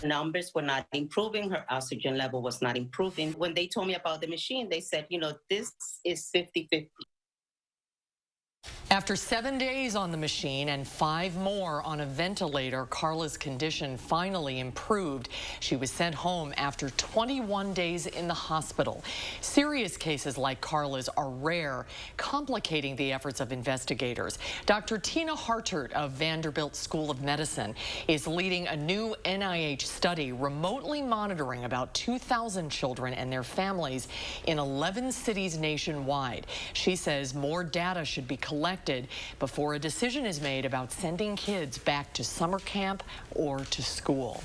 Numbers were not improving. Her oxygen level was not improving. When they told me about the machine, they said, this is 50-50. After 7 days on the machine and 5 more on a ventilator, Carla's condition finally improved. She was sent home after 21 days in the hospital. Serious cases like Carla's are rare, complicating the efforts of investigators. Dr. Tina Hartert of Vanderbilt School of Medicine is leading a new NIH study remotely monitoring about 2,000 children and their families in 11 cities nationwide. She says more data should be collected before a decision is made about sending kids back to summer camp or to school.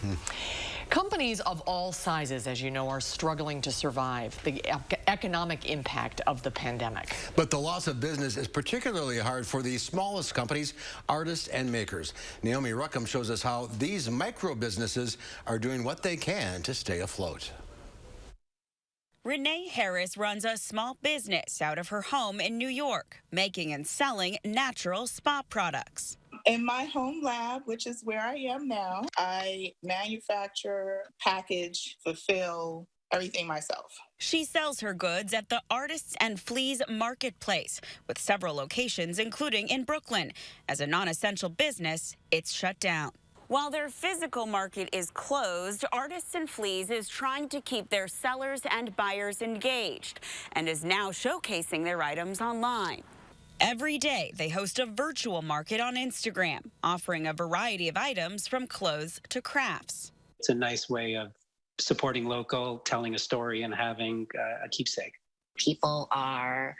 Companies of all sizes, as you know, are struggling to survive the economic impact of the pandemic. But the loss of business is particularly hard for the smallest companies, artists, and makers. Naomi Ruckham shows us how these micro businesses are doing what they can to stay afloat. Renee Harris runs a small business out of her home in New York, making and selling natural spa products. In my home lab, which is where I am now, I manufacture, package, fulfill everything myself. She sells her goods at the Artists and Fleas Marketplace, with several locations, including in Brooklyn. As a non-essential business, it's shut down. While their physical market is closed, Artists and Fleas is trying to keep their sellers and buyers engaged and is now showcasing their items online. Every day, they host a virtual market on Instagram, offering a variety of items from clothes to crafts. It's a nice way of supporting local, telling a story, and having a keepsake. People are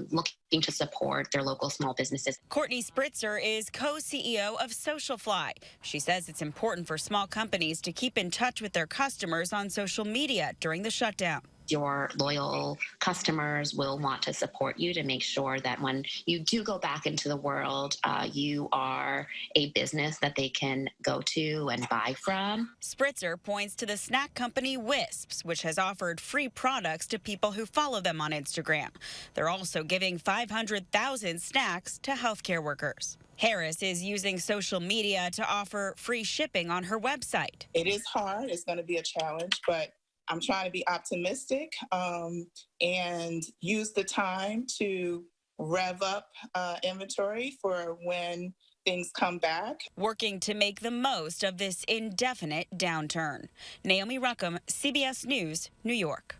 looking to support their local small businesses. Courtney Spritzer is co-CEO of Socialfly. She says it's important for small companies to keep in touch with their customers on social media during the shutdown. Your loyal customers will want to support you to make sure that when you do go back into the world, you are a business that they can go to and buy from. Spritzer points to the snack company Wisps, which has offered free products to people who follow them on Instagram. They're also giving 500,000 snacks to healthcare workers. Harris is using social media to offer free shipping on her website. It is hard. It's going to be a challenge, but I'm trying to be optimistic and use the time to rev up inventory for when things come back. Working to make the most of this indefinite downturn. Naomi Ruckham, CBS News, New York.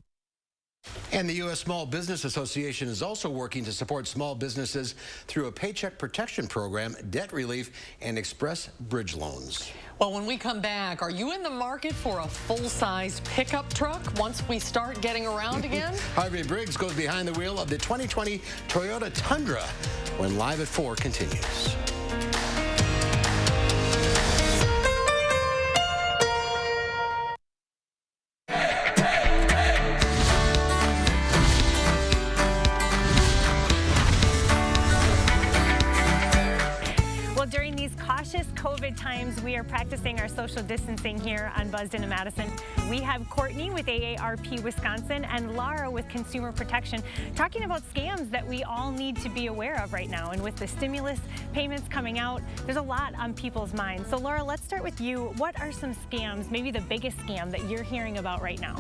And the U.S. Small Business Association is also working to support small businesses through a paycheck protection program, debt relief, and express bridge loans. Well, when we come back, are you in the market for a full-size pickup truck once we start getting around again? Harvey Briggs goes behind the wheel of the 2020 Toyota Tundra when Live at 4 continues. During these cautious COVID times, we are practicing our social distancing here on Buzzed into Madison. We have Courtney with AARP Wisconsin and Laura with Consumer Protection talking about scams that we all need to be aware of right now. And with the stimulus payments coming out, there's a lot on people's minds. So Laura, let's start with you. What are some scams, maybe the biggest scam that you're hearing about right now?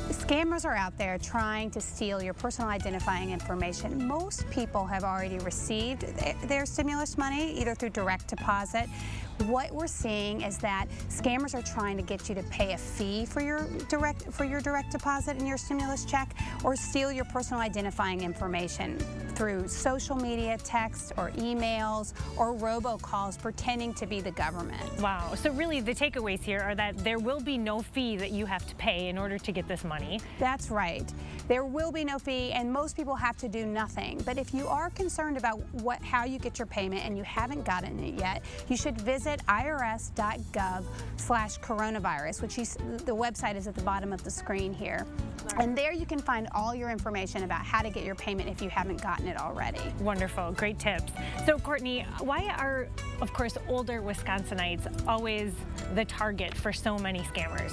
Scammers are out there trying to steal your personal identifying information. Most people have already received their stimulus money, either through direct deposit. What we're seeing is that scammers are trying to get you to pay a fee for your direct deposit and your stimulus check, or steal your personal identifying information through social media, text or emails, or robocalls pretending to be the government. Wow. So really the takeaways here are that there will be no fee that you have to pay in order to get this money. That's right. There will be no fee, and most people have to do nothing. But if you are concerned about how you get your payment and you haven't gotten it yet, you should visit irs.gov/coronavirus, which the website is at the bottom of the screen here. And there you can find all your information about how to get your payment if you haven't gotten it already. Wonderful, great tips. So Courtney, why are, of course, older Wisconsinites always the target for so many scammers?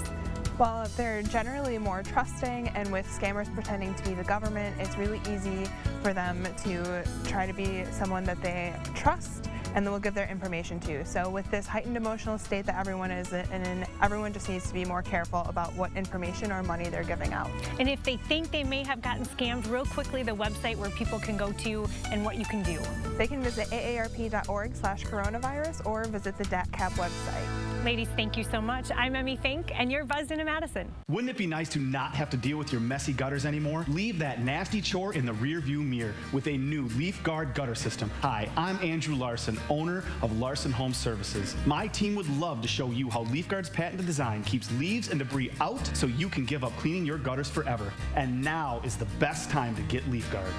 Well, they're generally more trusting, and with scammers pretending to be the government, it's really easy for them to try to be someone that they trust and they will give their information to. So with this heightened emotional state that everyone is in, everyone just needs to be more careful about what information or money they're giving out. And if they think they may have gotten scammed, real quickly, the website where people can go to and what you can do. They can visit aarp.org/coronavirus or visit the DATCAP website. Ladies, thank you so much. I'm Emmy Fink, and you're Buzzed into Madison. Wouldn't it be nice to not have to deal with your messy gutters anymore? Leave that nasty chore in the rearview mirror with a new Leaf Guard gutter system. Hi, I'm Andrew Larson, owner of Larson Home Services. My team would love to show you how Leaf Guard's patented design keeps leaves and debris out so you can give up cleaning your gutters forever. And now is the best time to get Leaf Guard.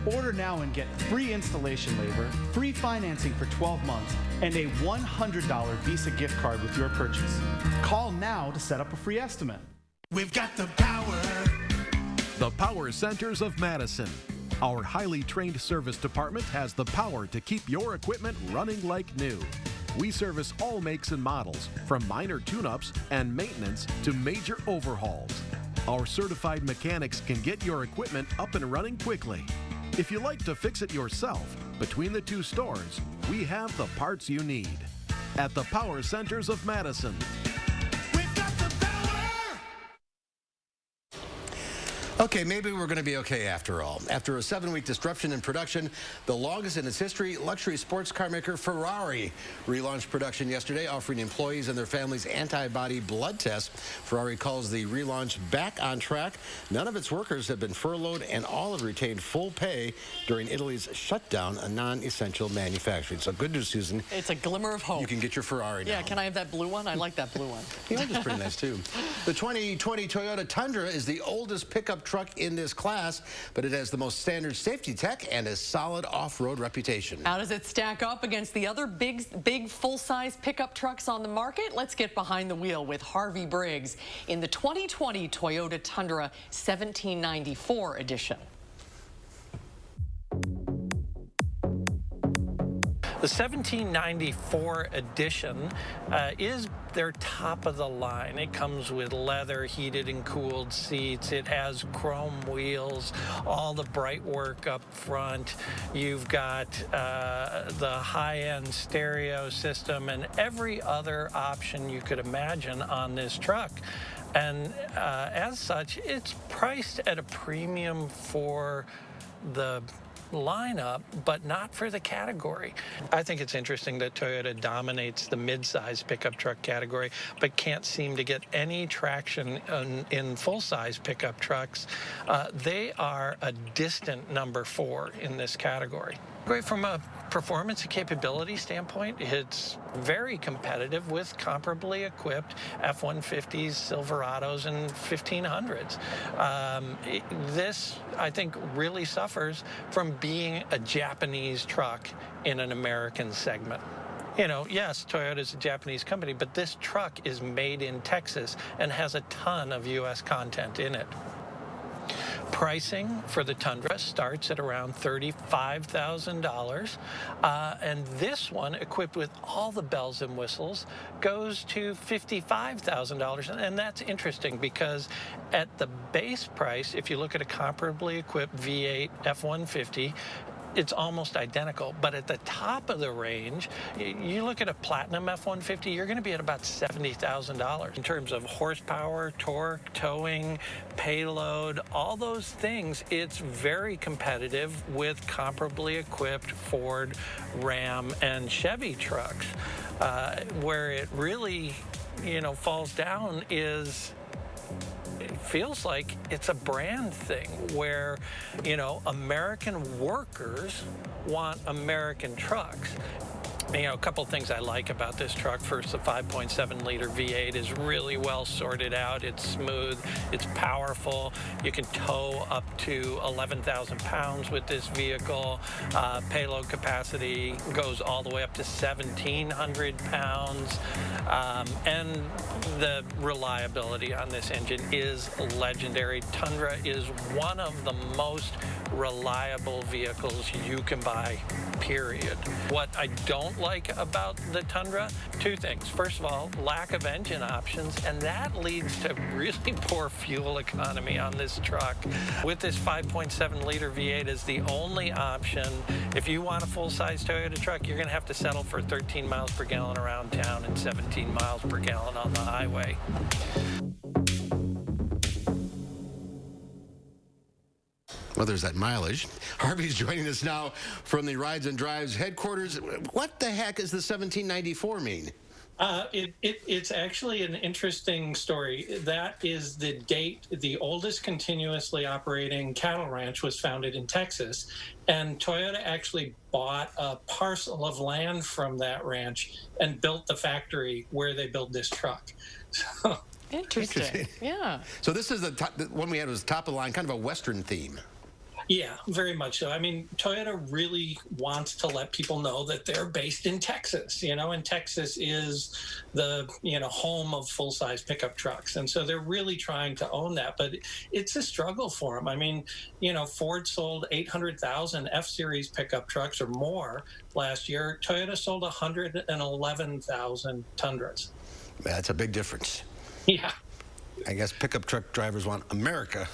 Order now and get free installation labor, free financing for 12 months, and a $100 Visa gift card with your purchase. Call now to set up a free estimate. We've got the power. The Power Centers of Madison. Our highly trained service department has the power to keep your equipment running like new. We service all makes and models, from minor tune-ups and maintenance to major overhauls. Our certified mechanics can get your equipment up and running quickly. If you like to fix it yourself, between the two stores, we have the parts you need. At the Power Centers of Madison. Okay, maybe we're going to be okay after all. After a 7-week disruption in production, the longest in its history, luxury sports car maker Ferrari relaunched production yesterday, offering employees and their families antibody blood tests. Ferrari calls the relaunch back on track. None of its workers have been furloughed, and all have retained full pay during Italy's shutdown of non-essential manufacturing. So good news, Susan. It's a glimmer of hope. You can get your Ferrari now. Yeah, can I have that blue one? I like that blue one. The orange is pretty nice, too. The 2020 Toyota Tundra is the oldest pickup truck in this class, but it has the most standard safety tech and a solid off-road reputation. How does it stack up against the other big full-size pickup trucks on the market? Let's get behind the wheel with Harvey Briggs in the 2020 Toyota Tundra 1794 edition. The 1794 edition is their top of the line. It comes with leather, heated and cooled seats. It has chrome wheels, all the bright work up front. You've got the high-end stereo system and every other option you could imagine on this truck. And as such, it's priced at a premium for the lineup, but not for the category. I think it's interesting that Toyota dominates the mid-size pickup truck category, but can't seem to get any traction in full-size pickup trucks. They are a distant number 4 in this category. From a performance and capability standpoint, it's very competitive with comparably equipped F-150s, Silverados, and 1500s. This, I think, really suffers from being a Japanese truck in an American segment. You know, yes, Toyota is a Japanese company, but this truck is made in Texas and has a ton of U.S. content in it. Pricing for the Tundra starts at around $35,000, and this one, equipped with all the bells and whistles, goes to $55,000. And that's interesting because at the base price, if you look at a comparably equipped V8 F-150, it's almost identical, but at the top of the range, you look at a Platinum F-150, you're going to be at about $70,000 in terms of horsepower, torque, towing, payload, all those things. It's very competitive with comparably equipped Ford, Ram, and Chevy trucks. Where it really, falls down is it feels like it's a brand thing where, American workers want American trucks. A couple of things I like about this truck. First, the 5.7-liter V8 is really well sorted out. It's smooth. It's powerful. You can tow up to 11,000 pounds with this vehicle. Payload capacity goes all the way up to 1,700 pounds. And the reliability on this engine is legendary. Tundra is one of the most reliable vehicles you can buy, period. What I don't like about the Tundra, 2 things. First of all, lack of engine options, and that leads to really poor fuel economy on this truck. With this 5.7-liter V8 as the only option, if you want a full-size Toyota truck, you're going to have to settle for 13 miles per gallon around town and 17 miles per gallon on the highway. Well, there's that mileage. Harvey's joining us now from the Rides and Drives headquarters. What the heck does the 1794 mean? It's actually an interesting story. That is the date the oldest continuously operating cattle ranch was founded in Texas. And Toyota actually bought a parcel of land from that ranch and built the factory where they build this truck. So, Interesting. Yeah. So this is the one we had was top of the line, kind of a Western theme. Yeah, very much so. I mean, Toyota really wants to let people know that they're based in Texas, and Texas is the, home of full-size pickup trucks. And so they're really trying to own that, but it's a struggle for them. I mean, Ford sold 800,000 F-Series pickup trucks or more last year. Toyota sold 111,000 Tundras. That's a big difference. Yeah. I guess pickup truck drivers want America.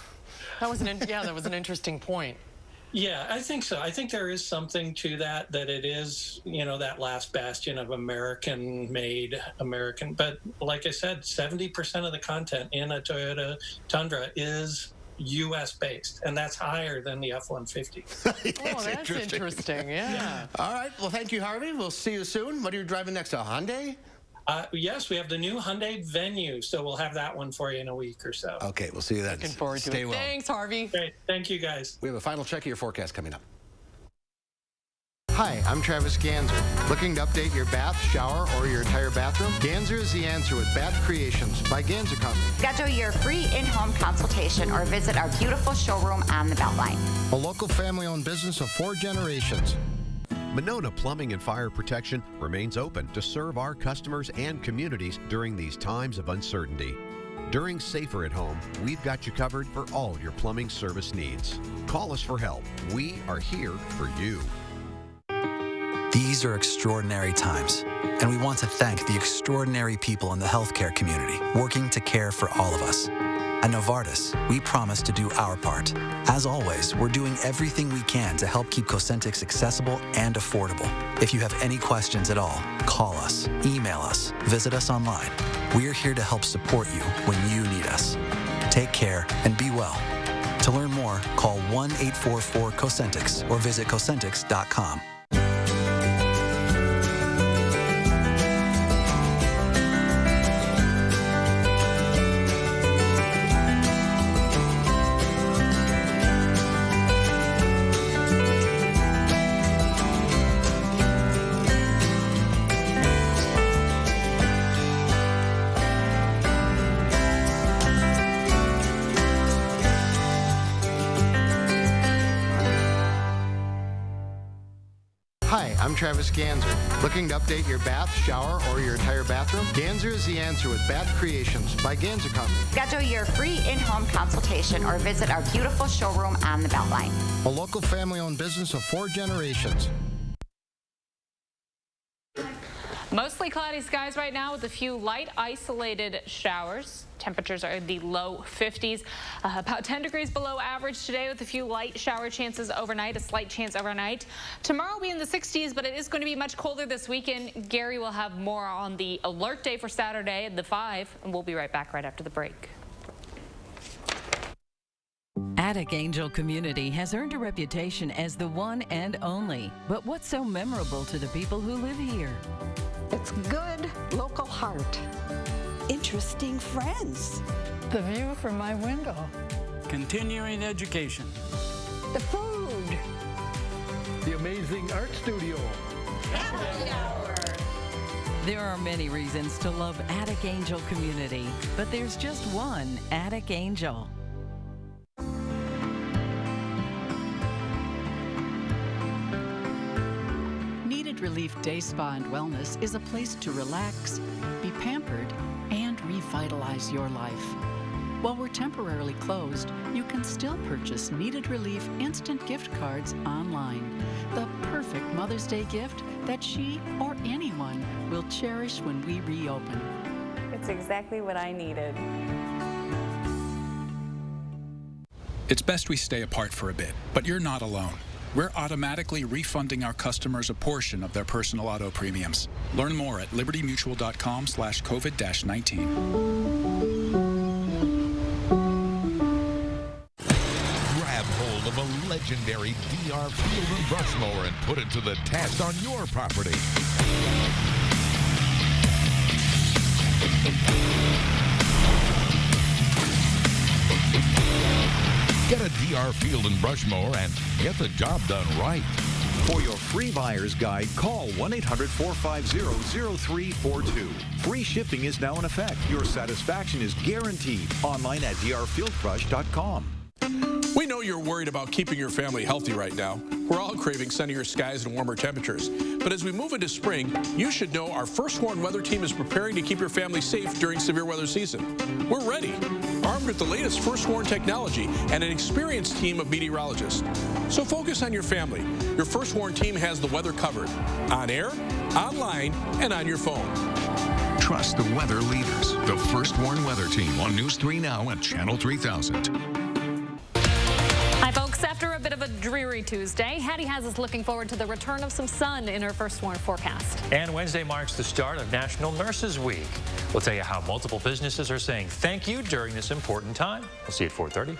That was an interesting point. Yeah, I think so. I think there is something to that it is, that last bastion of American-made American. But like I said, 70% of the content in a Toyota Tundra is U.S.-based, and that's higher than the F-150. That's interesting, yeah. All right, well, thank you, Harvey. We'll see you soon. What are you driving next, a Hyundai? Yes, we have the new Hyundai Venue, so we'll have that one for you in a week or so. Okay, we'll see you then. Looking forward to it. Well. Thanks, Harvey. Great. Thank you, guys. We have a final check of your forecast coming up. Hi, I'm Travis Ganser. Looking to update your bath, shower, or your entire bathroom? Ganser is the answer with Bath Creations by Ganser Company. Schedule your free in-home consultation or visit our beautiful showroom on the Beltline. A local family-owned business of 4 generations. Monona Plumbing and Fire Protection remains open to serve our customers and communities during these times of uncertainty. During Safer at Home, we've got you covered for all your plumbing service needs. Call us for help. We are here for you. These are extraordinary times, and we want to thank the extraordinary people in the healthcare community working to care for all of us. At Novartis, we promise to do our part. As always, we're doing everything we can to help keep Cosentyx accessible and affordable. If you have any questions at all, call us, email us, visit us online. We're here to help support you when you need us. Take care and be well. To learn more, more, call 1-844-COSENTIX or visit Cosentix.com. Hi, I'm Travis Ganser. Looking to update your bath, shower, or your entire bathroom? Ganser is the answer with Bath Creations by Ganser Company. Schedule your free in-home consultation or visit our beautiful showroom on the Beltline. A local family-owned business of 4 generations. Mostly cloudy skies right now with a few light isolated showers. Temperatures are in the low 50s, about 10 degrees below average today with a few light shower chances overnight, a slight chance overnight. Tomorrow will be in the 60s, but it is going to be much colder this weekend. Gary will have more on the alert day for Saturday at the 5, and we'll be right back right after the break. Attic Angel Community has earned a reputation as the one and only. But what's so memorable to the people who live here? It's good local heart. Interesting friends. The view from my window. Continuing education. The food. The amazing art studio. Happy hour. There are many reasons to love Attic Angel Community, but there's just one Attic Angel. Needed Relief Day Spa and Wellness is a place to relax, be pampered, and revitalize your life. While we're temporarily closed, you can still purchase Needed Relief instant gift cards online. The perfect Mother's Day gift that she or anyone will cherish when we reopen. It's exactly what I needed. It's best we stay apart for a bit, but you're not alone. We're automatically refunding our customers a portion of their personal auto premiums. Learn more at libertymutual.com/COVID-19. Grab hold of a legendary DR Field and Brush Mower and put it to the test on your property. Get a DR Field and Brush Mower and get the job done right. For your free buyer's guide, call 1-800-450-0342. Free shipping is now in effect. Your satisfaction is guaranteed. Online at drfieldbrush.com. We know you're worried about keeping your family healthy right now. We're all craving sunnier skies and warmer temperatures. But as we move into spring, you should know our First Warn Weather Team is preparing to keep your family safe during severe weather season. We're ready, armed with the latest First Warn technology and an experienced team of meteorologists. So focus on your family. Your First Warn team has the weather covered, on air, online, and on your phone. Trust the weather leaders. The First Warn Weather Team on News 3 Now and Channel 3000. Hi, folks. After a bit of a dreary Tuesday, Hattie has us looking forward to the return of some sun in her First Warn forecast. And Wednesday marks the start of National Nurses Week. We'll tell you how multiple businesses are saying thank you during this important time. We'll see you at 4:30.